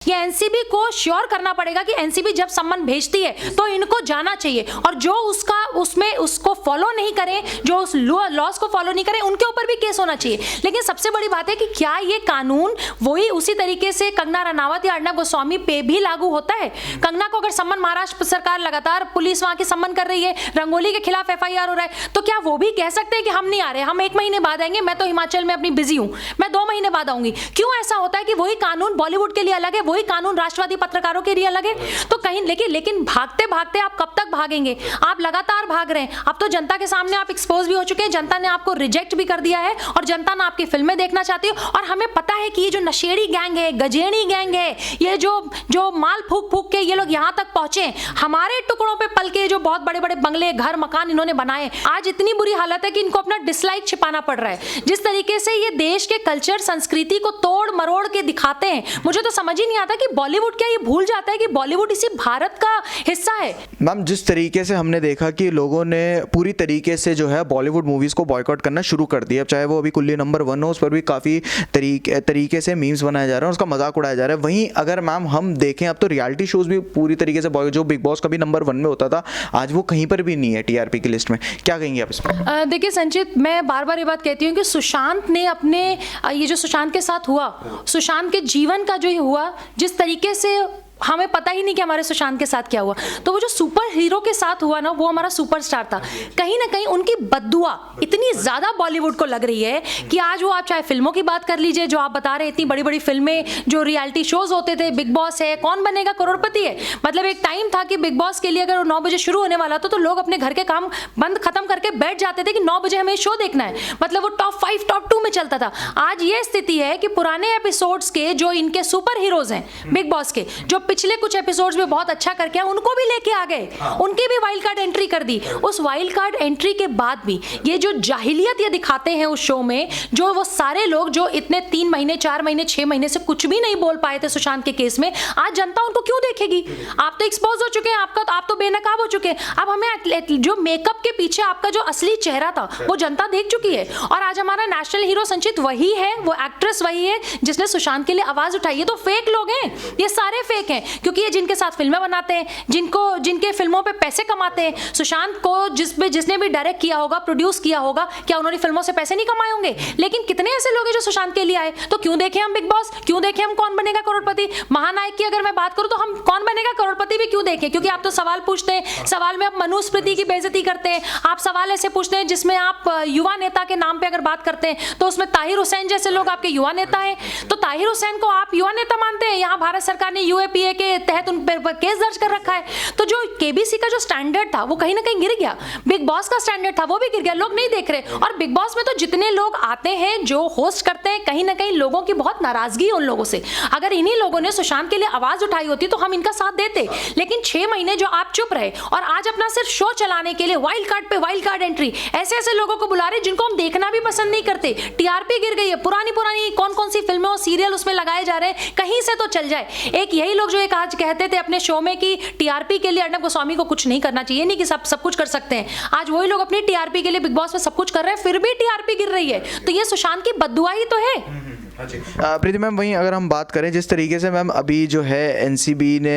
ये एनसीबी को श्योर करना पड़ेगा कि एनसीबी जब सम्मन भेजती है तो इनको जाना चाहिए, और जो उसको फॉलो नहीं करें, जो उस लॉस को फॉलो नहीं करें, उनके ऊपर भी केस होना चाहिए। लेकिन सबसे बड़ी बात है कि क्या ये कानून वही उसी तरीके से कंगना रनावत या अर्नब गोस्वामी पे भी लागू होता है? कंगना को अगर सम्मन महाराष्ट्र सरकार लगातार पुलिस वहां की सम्मन कर रही है, रंगोली के खिलाफ एफआईआर हो रहा है, तो क्या वो भी कह सकते हैं कि हम नहीं आ रहे, हम 1 महीने बाद आएंगे, मैं तो हिमाचल में अपनी बिजी हूं, मैं 2 महीने बाद आऊंगी? क्यों ऐसा होता है कि वही कानून बॉलीवुड के लिए अलग है, वही कानून राष्ट्रवादी पत्रकारों के लिए अलग है? तो कहीं लेकिन भागते भागते आप कब तक भागेंगे? आप लगातार भाग रहे हैं। अब तो जनता के सामने आप एक्सपोज भी हो चुके हैं, जनता ने आपको रिजेक्ट भी कर दिया है और जनता ने आपकी फिल्में देखना चाहती है। और हमें पता है कि ये जो नशेड़ी गैंग है, गजेड़ी गैंग है, ये जो माल फूक फूक के ये लोग यहां तक पहुंचे, हमारे टुकड़ों पे पल के जो बहुत बड़े बड़े बंगले, घर, मकान इन्होंने बनाए, आज इतनी बुरी हालत है कि इनको अपना डिसलाइक छिपाना पड़ रहा है। जिस तरीके से ये देश के कल्चर, संस्कृति को तोड़ मरोड़ के दिखाते हैं, मुझे तो समझ ही नहीं आता कि बॉलीवुड क्या ये भूल जाता है कि बॉलीवुड इसी भारत का हिस्सा है। मैम, जिस तरीके से हमने देखा कि लोगों ने पूरी तरीके से जो है बॉलीवुड मूवीज को बॉयकॉट करना शुरू कर दिया, चाहे वो अभी कुल्ली नंबर 1 हो, उस पर भी काफ़ी तरीके से मीम्स बनाए जा रहे हैं, उसका मजाक उड़ाया जा रहा है। वहीं अगर मैम हम देखें, अब तो रियलिटी शोज भी पूरी तरीके से जो बिग बॉस कभी नंबर 1 में होता था, आज वो कहीं पर भी नहीं है टीआरपी की लिस्ट में। क्या कहेंगे आप इस पर? देखिए संचित, मैं बार बार ये बात कहती हूँ कि सुशांत ने अपने ये जो सुशांत के साथ हुआ, सुशांत के जीवन का जो हुआ, जिस तरीके से हमें पता ही नहीं कि हमारे सुशांत के साथ क्या हुआ, तो वो जो सुपर हीरो के साथ हुआ ना, वो हमारा सुपरस्टार था। कहीं ना कहीं उनकी बद्दुआ इतनी ज्यादा बॉलीवुड को लग रही है कि आज वो, आप चाहे फिल्मों की बात कर लीजिए, जो आप बता रहे हैं, इतनी बड़ी बड़ी फिल्में, जो रियलिटी शोज होते थे, बिग बॉस है, कौन बनेगा करोड़पति है, मतलब एक टाइम था कि बिग बॉस के लिए अगर 9 बजे शुरू होने वाला था तो लोग अपने घर के काम बंद खत्म करके बैठ जाते थे कि 9 बजे हमें शो देखना है, मतलब वो टॉप 5 टॉप 2 में चलता था। आज ये स्थिति है कि पुराने एपिसोड्स के जो इनके सुपर हीरोज हैं बिग बॉस के, जो पिछले कुछ एपिसोड्स में बहुत अच्छा करके उनको भी लेके आ गए, उनकी भी वाइल्ड कार्ड एंट्री कर दी। उस वाइल्ड कार्ड एंट्री के बाद भी ये जो जाहिलियत ये दिखाते हैं उस शो में, जो वो सारे लोग जो इतने 3 महीने 4 महीने 6 महीने से कुछ भी नहीं बोल पाए थे सुशांत के केस में, आज जनता उनको क्यों देखेगी? आप तो एक्सपोज हो चुके हैं, आप तो बेनकाब हो चुके हैं। अब हमें जो मेकअप के पीछे आपका जो असली चेहरा था वो जनता देख चुकी है, और आज हमारा नेशनल हीरो संचित वही है, वो एक्ट्रेस वही है जिसने सुशांत के लिए आवाज उठाई। ये तो फेक लोग हैं, ये सारे फेक हैं, क्योंकि ये जिनके साथ फिल्में बनाते हैं, जिनके फिल्मों पे पैसे कमाते हैं। सुशांत को जिसने भी डायरेक्ट किया होगा, प्रोड्यूस किया होगा, क्या उन्होंने फिल्मों से पैसे नहीं कमाए होंगे? लेकिन कितने ऐसे लोग हैं जो सुशांत के लिए आए? तो क्यों देखें हम बिग बॉस, क्यों देखें हम कौन बनेगा करोड़पति? महानायक की अगर मैं बात करूं तो हम कौन बनेगा करोड़पति भी क्यों देखें? क्योंकि आप तो सवाल पूछते हैं, सवाल में आप मनुस्मृति की बेइज्जती करते हैं, आप सवाल ऐसे पूछते हैं जिसमें आप युवा नेता के नाम पे अगर बात करते हैं तो उसमें ताहिर हुसैन जैसे लोग आपके युवा नेता हैं, तो ताहिर हुसैन को आप युवा नेता मानते हैं? यहाँ भारत सरकार ने यूएपीए के तहत उन पर केस दर्ज कर रखा है। तो जो केबीसी का जो स्टैंडर्ड था वो कहीं ना कहीं गिर गया, बिग बॉस का स्टैंडर्ड था वो भी गिर गया, लोग नहीं देख रहे। और बिग बॉस में तो जितने लोग आते हैं, जो होस्ट करते हैं, कहीं ना कहीं लोगों की बहुत नाराजगी है उन लोगों से। अगर इन्हीं लोगों ने सुशांत के लिए आवाज उठाई होती तो हम इनका साथ देते, लेकिन 6 महीने जो आप चुप रहे और आज अपना सिर्फ शो चलाने के लिए वाइल्ड कार्ड पे वाइल्ड कार्ड एंट्री, ऐसे ऐसे लोगों को बुला रहे जिनको हम देखना भी पसंद नहीं करते। टीआरपी गिर गई है, पुरानी कौन कौन सी फिल्में और सीरियल उसमें लगाए जा रहे हैं, कहीं से तो चल जाए। एक यही लोग जो एक आज कहते थे अपने शो में कि टीआरपी के लिए अर्नब गोस्वामी को कुछ नहीं करना चाहिए, नहीं कि सब कुछ कर सकते हैं, आज वही लोग अपनी टीआरपी के लिए बिग बॉस में सब कुछ कर रहे हैं, फिर भी टीआरपी गिर रही है। तो ये सुशांत की बद्दुआ ही तो है। प्रीति मैम, वहीं अगर हम बात करें जिस तरीके से मैम अभी जो है एनसीबी ने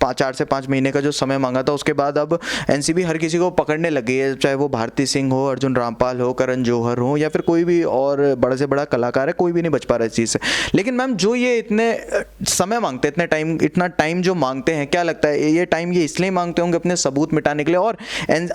4 से 5 महीने का जो समय मांगा था, उसके बाद अब एनसीबी हर किसी को पकड़ने लगी है, चाहे वो भारती सिंह हो, अर्जुन रामपाल हो, करण जौहर हो, या फिर कोई भी और बड़े से बड़ा कलाकार है, कोई भी नहीं बच पा रहा है इस चीज़ से। लेकिन मैम जो ये इतने समय मांगते हैं, इतना टाइम जो मांगते हैं, क्या लगता है ये टाइम ये इसलिए मांगते होंगे अपने सबूत मिटाने के लिए? और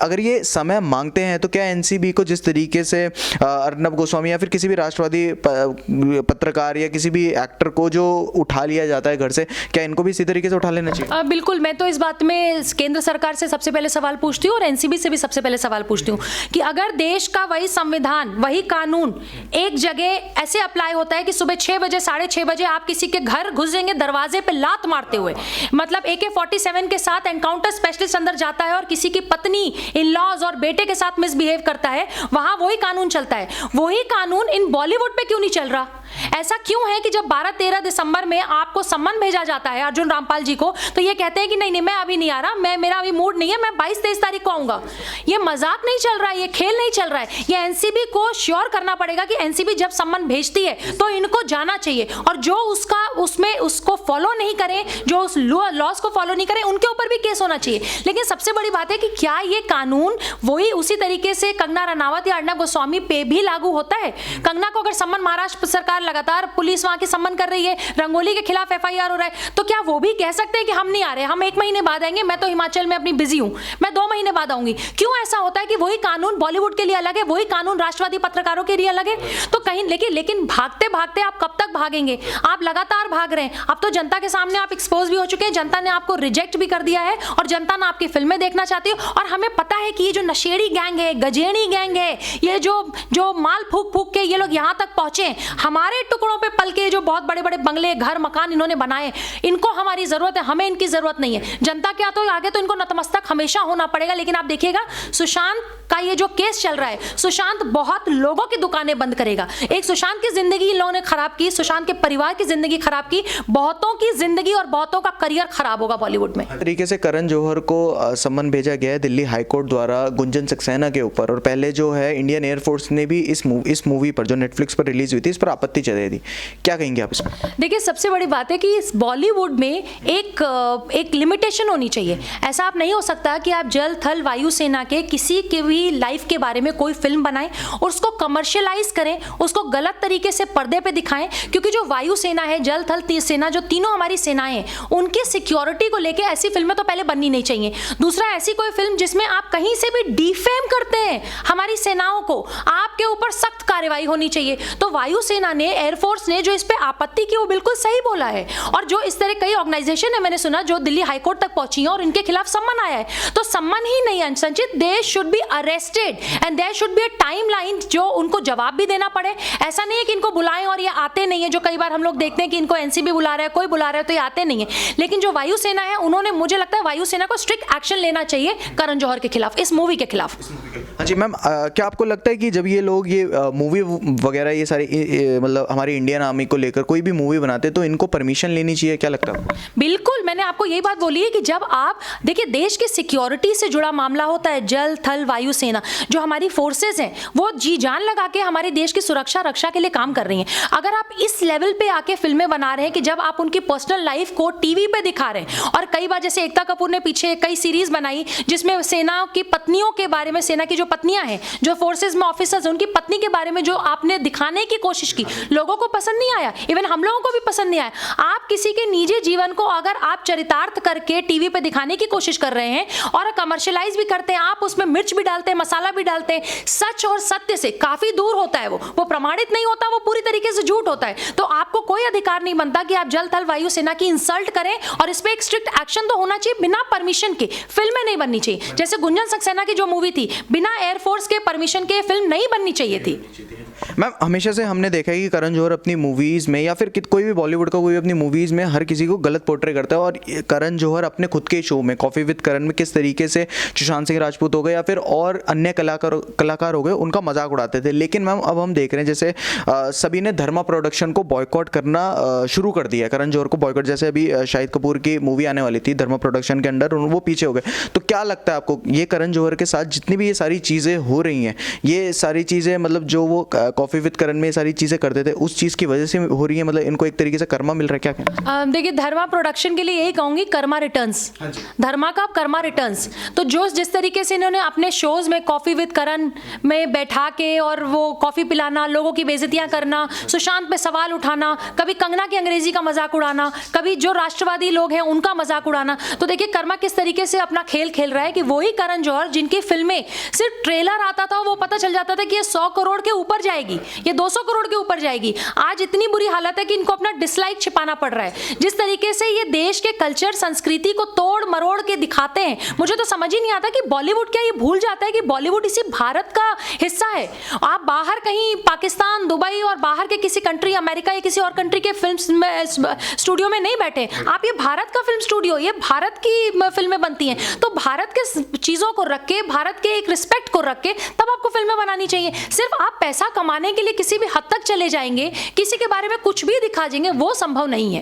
अगर ये समय मांगते हैं तो क्या एनसीबी को जिस तरीके से अर्नब गोस्वामी या फिर किसी भी राष्ट्रवादी पत्रकार या किसी भी एक्टर को जो उठा लिया जाता है घर से, क्या इनको भी इसी तरीके से उठा लेना चाहिए? बिल्कुल, मैं तो इस बात में केंद्र सरकार से सबसे पहले सवाल पूछती हूँ और एनसीबी से भी सबसे पहले सवाल पूछती हूँ कि अगर देश का वही संविधान, वही कानून एक जगह ऐसे अप्लाई होता है कि सुबह 6 बजे 6:30 बजे आप किसी के घर घुस जाएंगे दरवाजे पे लात मारते हुए, मतलब AK-47 के साथ एनकाउंटर स्पेशलिस्ट अंदर जाता है और किसी की पत्नी, इन लॉज और बेटे के साथ मिसबिहेव करता है, वहां वही कानून चलता है। वही कानून इन बॉलीवुड पे क्यों नहीं चल रहा? ऐसा क्यों है कि जब 12-13 दिसंबर में आपको सम्मन भेजा जाता है अर्जुन रामपाल जी को, तो ये कहते हैं कि नहीं मैं अभी नहीं आ रहा, मेरा अभी मूड नहीं है, मैं 22-23 तारीख को आऊंगा। ये मजाक नहीं चल रहा है, ये खेल नहीं चल रहा है। ये एनसीबी को श्योर करना पड़ेगा कि एनसीबी जब सम्मन भेजती है तो इनको जाना चाहिए, और जो उसको फॉलो नहीं करे, जो उस लॉस को फॉलो नहीं करे, उनके ऊपर भी केस होना चाहिए। लेकिन सबसे बड़ी बात है कि क्या ये कानून वही उसी तरीके से कंगना रनावत या अर्णब गोस्वामी पे भी लागू होता है? कंगना को अगर सम्मन महाराष्ट्र सरकार लगातार पुलिस वहां की सम्मन कर रही है, रंगोली के खिलाफ एफआईआर हो रहा है, तो क्या वो भी कह सकते हैं कि हम नहीं आ रहे, हम 1 महीने बाद आएंगे, मैं तो हिमाचल में अपनी बिजी हूं, मैं 2 महीने बाद आऊंगी? क्यों ऐसा होता है कि वही कानून बॉलीवुड के लिए अलग है, वही कानून राष्ट्रवादी पत्रकारों के लिए अलग है? तो कहीं लेकिन भागते भागते आप कब तक भागेंगे? आप लगातार भाग रहे हैं। अब तो जनता के सामने आप एक्सपोज भी हो चुके हैं, जनता ने आपको रिजेक्ट भी कर दिया है, और जनता ने आपकी फिल्में देखना चाहती है। और हमें पता है कि ये जो नशेड़ी गैंग है, गजेड़ी गैंग है, ये जो माल फूक फूक के ये लोग यहां तक पहुंचे, हमारे टुकड़ों पे पल के जो बहुत बड़े बड़े बंगले, घर, मकान इन्होंने बनाए, इनको हमारी जरूरत है, हमें इनकी जरूरत नहीं है। जनता क्या तो आगे तो इनको नतमस्तक हमेशा होना पड़ेगा। लेकिन आप देखिएगा सुशांत का ये जो केस चल रहा है, सुशांत बहुत लोगों की दुकानें बंद करेगा। एक सुशांत की जिंदगी इन लोगों ने खराब की, सुशांत के परिवार की जिंदगी खराब की, बहुतों की जिंदगी और बहुतों का करियर खराब होगा बॉलीवुड में। तरीके से करण जौहर को सम्मन भेजा गया है दिल्ली हाईकोर्ट द्वारा गुंजन सक्सेना के ऊपर, और पहले जो है इंडियन एयरफोर्स ने भी इस मूवी पर जो नेटफ्लिक्स पर रिलीज हुई थी, इस पर आपत्ति जताई थी। क्या कहेंगे आप इसमें? देखिए, सबसे बड़ी बात है कि इस बॉलीवुड में एक लिमिटेशन होनी चाहिए। ऐसा आप नहीं हो सकता कि आप जल थल वायुसेना के किसी के भी लाइफ के बारे में कोई फिल्म बनाएं और उसको कमर्शियलाइज करें, उसको गलत तरीके से पर्दे पे दिखाएं। क्योंकि जो वायुसेना है, जल थल सेना, जो तीनों हमारी सेनाएं हैं, उनकी सिक्योरिटी को लेके ऐसी फिल्में तो पहले बननी नहीं चाहिए। दूसरा, ऐसी कोई फिल्म जिसमें आप कहीं से भी डिफेम करते हैं हमारी सेनाओं को, आपके ऊपर सख्त कार्रवाई होनी चाहिए। तो वायुसेना ने, एयरफोर्स ने जो इस पे आपत्ति की, वो बिल्कुल सही बोला है। और जो इस तरह कई ऑर्गेनाइजेशन है, मैंने सुना, जो दिल्ली हाईकोर्ट तक पहुंची है और इनके खिलाफ सम्मन आया है, तो सम्मन ही नहीं है Sanchit, they should be arrested and there should be a timeline जो उनको जवाब भी देना पड़े। ऐसा नहीं है कि इनको बुलाएं और ये आते नहीं है, जो कई बार हम लोग देखते हैं कि इनको एनसीबी बुला रहा है, कोई बुला रहा है तो ये आते नहीं है। लेकिन जो वायुसेना है, उन्होंने, मुझे लगता है वायुसेना को स्ट्रिक्ट एक्शन लेना चाहिए करण जौहर के खिलाफ, इस मूवी के खिलाफ। हाँ जी मैम, क्या आपको लगता है कि जब ये लोग ये मूवी वगैरह ये सारी मतलब हमारी इंडियन आर्मी को लेकर कोई भी मूवी बनाते तो इनको परमिशन लेनी चाहिए? क्या लगता है? बिल्कुल, मैंने आपको यही बात बोली है कि जब आप देखिए, देश की सिक्योरिटी से जुड़ा मामला होता है, जल थल वायुसेना, जो हमारी फोर्सेस हैं, वो जी जान लगा के हमारे देश की सुरक्षा रक्षा के लिए काम कर रही हैं। अगर आप इस लेवल पे आके फिल्में बना रहे हैं कि जब आप उनकी पर्सनल लाइफ को टीवी पे दिखा रहे हैं, और कई बार जैसे एकता कपूर ने पीछे कई सीरीज बनाई जिसमें सेना की पत्नियों के बारे में, सेना की जो पत्नियां हैं, जो फोर्सेज में ऑफिसर्स, उनकी पत्नी के बारे में जो आपने दिखाने की कोशिश की, लोगों को पसंद नहीं आया, इवन हम लोगों को भी पसंद नहीं आया। आप किसी के निजी जीवन को अगर आप चरितार्थ करके टीवी पे दिखाने की कोशिश कर रहे हैं और कमर्शियलाइज भी करते हैं, आप उसमें मिर्च भी डालते हैं, मसाला भी डालते हैं, सच और सत्य से काफी दूर होता है, वो प्रमाणित नहीं होता, वो पूरी तरीके से झूठ होता है, तो आपको कोई अधिकार नहीं बनता कि आप जल थल वायुसेना की इंसल्ट करें। और इस पे एक स्ट्रिक्ट एक्शन तो होना चाहिए, बिना परमिशन के फिल्में नहीं बननी चाहिए। जैसे गुंजन सक्सेना की जो मूवी थी, बिना एयरफोर्स के परमिशन के फिल्म नहीं बननी चाहिए थी। मैम, हमेशा से हमने देखा है कि करण जौहर अपनी मूवीज़ में या फिर कोई भी बॉलीवुड का कोई अपनी मूवीज़ में हर किसी को गलत पोर्ट्रे करता है, और करण जौहर अपने खुद के शो में कॉफ़ी विद करण में किस तरीके से सुशांत सिंह राजपूत हो गए या फिर और अन्य कलाकार हो गए, उनका मजाक उड़ाते थे। लेकिन मैम, अब हम देख रहे हैं जैसे सभी ने धर्मा प्रोडक्शन को बॉयकॉट करना शुरू कर दिया है, करण जौहर को बॉयकॉट। जैसे अभी शाहिद कपूर की मूवी आने वाली थी धर्मा प्रोडक्शन के अंडर, वो पीछे हो गए। तो क्या लगता है आपको, ये करण जौहर के साथ जितनी भी ये सारी चीज़ें हो रही हैं, ये सारी चीज़ें मतलब जो वो कॉफ़ी विद करण में सारी चीज़ें करते थे, उस चीज़ की वजह से हो रही है, मतलब इनको एक तरीके से कर्मा मिल रहा है? क्या क्या देखिए, धर्मा प्रोडक्शन के लिए यही कहूंगी, कर्मा रिटर्न्स, धर्मा का कर्मा रिटर्न्स। तो जो जिस तरीके से इन्होंने अपने शोज में कॉफी विद करण में बैठा के और वो कॉफी पिलाना, लोगों की बेइज्जतियां करना, सुशांत पे सवाल उठाना, कभी कंगना की अंग्रेजी का मजाक उड़ाना, कभी जो राष्ट्रवादी लोग हैं उनका मजाक उड़ाना, तो देखिए कर्मा किस तरीके से अपना खेल खेल रहा है कि वही करण जौहर जिनकी फिल्में सिर्फ ट्रेलर आता था, वो पता चल जाता था कि ये 100 करोड़ के ऊपर जाएगी, ये 200 करोड़ के ऊपर जाएगी, आज इतनी बुरी हालत है कि इनको अपना डिसलाइक छिपाना पड़ रहा है। जिस तरीके से ये देश के कल्चर संस्कृति को तोड़ मरोड़ के दिखाते हैं, मुझे तो समझ ही नहीं आता कि बॉलीवुड क्या ये भूल जाता है कि बॉलीवुड इसी भारत का हिस्सा है। आप बाहर कहीं पाकिस्तान, दुबई और बाहर के किसी कंट्री, अमेरिका या किसी और कंट्री के फिल्म स्टूडियो में नहीं बैठे, आप ये भारत का फिल्म स्टूडियो, ये भारत की फिल्में बनती हैं, तो भारत के चीजों को रख के, भारत के एक रिस्पेक्ट को रख के तब आपको फिल्में बनानी चाहिए। सिर्फ आप पैसा कमाने के लिए किसी भी हद तक चले जाए जाएंगे, किसी के बारे में कुछ भी दिखा देंगे, वो संभव नहीं है।